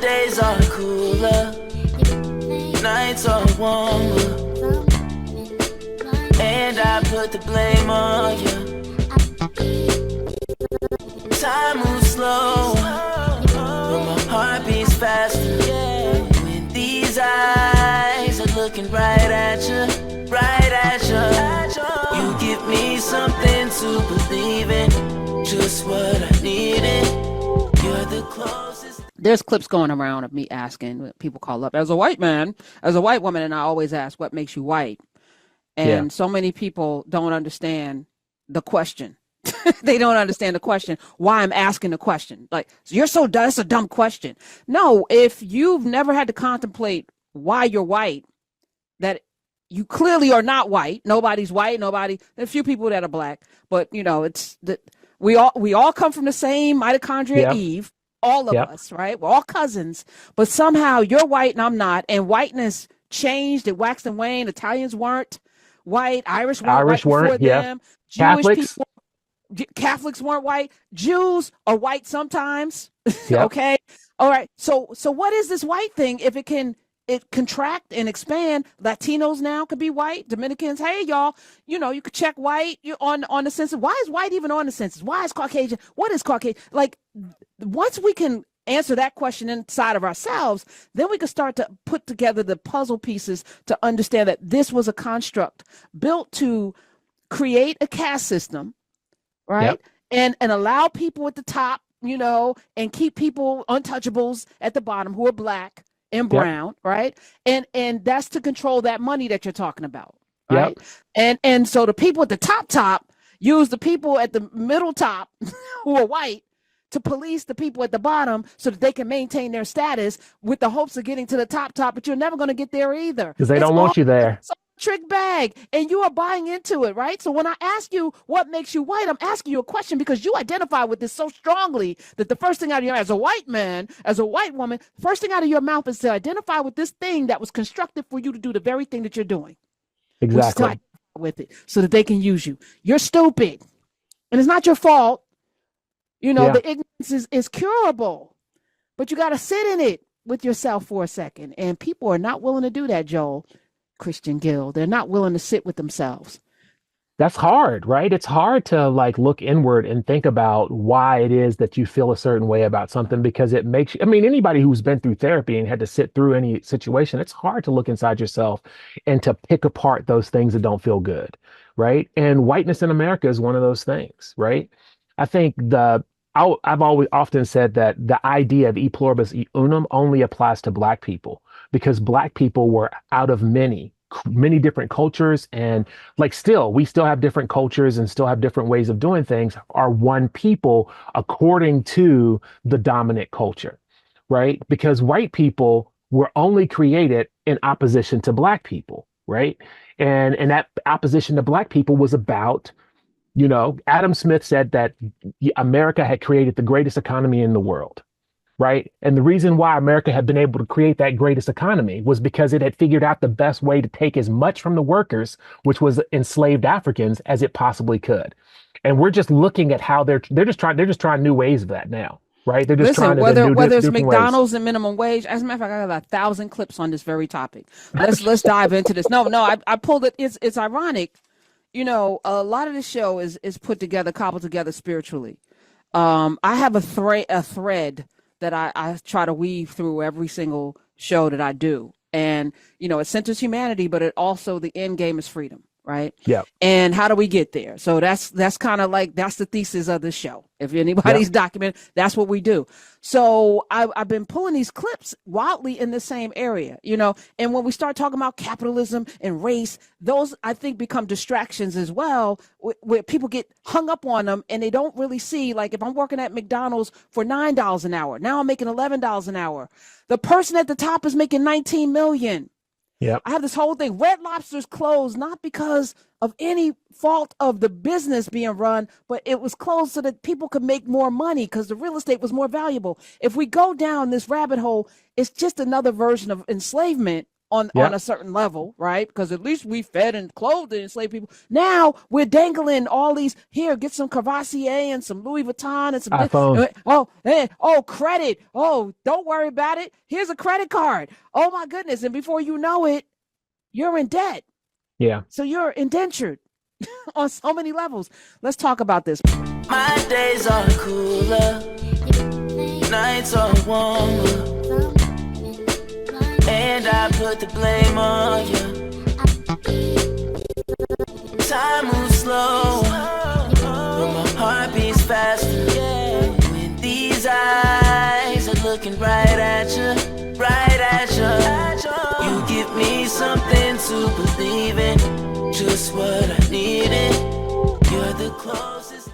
days are cooler, nights are warmer, and I put the blame on you. Time moves slow, but my heart beats faster. When these eyes are looking right at you, you give me something to believe in, just what I needed. You're the closest. There's clips going around of me asking, people call up, as a white man, as a white woman, and I always ask, what makes you white? And so many people don't understand the question. They don't understand the question, why I'm asking the question. Like, you're so dumb, that's a dumb question. No, if you've never had to contemplate why you're white, that you clearly are not white. Nobody's white. There's a few people that are black, but you know, it's that we all come from the same mitochondria Eve. All of us, right? We're all cousins, but somehow you're white and I'm not. And whiteness changed. It waxed and waned. Italians weren't white. Irish weren't white before them. Jewish people, Catholics weren't white. Jews are white sometimes. Okay. All right. So what is this white thing? If it contract and expand, Latinos now could be white, Dominicans, hey y'all, you know, you could check white on the census. Why is white even on the census? Why is Caucasian? What is Caucasian? Like, once we can answer that question inside of ourselves, then we can start to put together the puzzle pieces to understand that this was a construct built to create a caste system, right? And allow people at the top, you know, and keep people untouchables at the bottom who are black and brown, right? And that's to control that money that you're talking about, right? And so the people at the top use the people at the middle top who are white to police the people at the bottom so that they can maintain their status with the hopes of getting to the top, but you're never going to get there either. Because they don't want you there. It's a trick bag, and you are buying into it, right? So when I ask you what makes you white, I'm asking you a question because you identify with this so strongly that the first thing out of your mouth, as a white man, as a white woman, first thing out of your mouth is to identify with this thing that was constructed for you to do the very thing that you're doing. Exactly. With it so that they can use you. You're stupid, and it's not your fault. You know, the ignorance is curable, but you got to sit in it with yourself for a second. And people are not willing to do that, Joel, Christian Gill. They're not willing to sit with themselves. That's hard, right? It's hard to like look inward and think about why it is that you feel a certain way about something, because it makes you, I mean, anybody who's been through therapy and had to sit through any situation, it's hard to look inside yourself and to pick apart those things that don't feel good, right? And whiteness in America is one of those things, right? I think I've always often said that the idea of e pluribus e unum only applies to Black people, because Black people were out of many different cultures, and like we still have different cultures and still have different ways of doing things, are one people according to the dominant culture, right? Because white people were only created in opposition to Black people, right? And that opposition to Black people was about, you know, Adam Smith said that America had created the greatest economy in the world, right? And the reason why America had been able to create that greatest economy was because it had figured out the best way to take as much from the workers, which was enslaved Africans, as it possibly could. And we're just looking at how they're just trying new ways of that now, right? They're just trying to whether it's McDonald's ways. And minimum wage. As a matter of fact, I got 1,000 clips on this very topic. Let's dive into this. No, I pulled it. It's ironic. You know, a lot of the show is put together, cobbled together spiritually. I have a thread that I try to weave through every single show that I do. And, you know, it centers humanity, but it also, the end game is freedom, right? Yeah. And how do we get there? So that's kind of like, that's the thesis of the show. If anybody's documented, that's what we do. So I've been pulling these clips wildly in the same area, you know, and when we start talking about capitalism and race, those I think become distractions as well, where people get hung up on them and they don't really see, like, if I'm working at McDonald's for $9 an hour, now I'm making $11 an hour. The person at the top is making 19 million. Yeah, I have this whole thing. Red Lobster's closed, not because of any fault of the business being run, but it was closed so that people could make more money because the real estate was more valuable. If we go down this rabbit hole, it's just another version of enslavement on a certain level, right? Because at least we fed and clothed and enslaved people. Now we're dangling all these, here, get some Cavassier and some Louis Vuitton and some iPhone. Credit. Oh, don't worry about it. Here's a credit card. Oh my goodness. And before you know it, you're in debt. Yeah. So you're indentured on so many levels. Let's talk about this. My days are cooler, nights are warmer, and I put the blame on you. Time moves slow, but my heart beats faster. When these eyes are looking right at you, right at you. You give me something to believe in, just what I needed. You're the closest.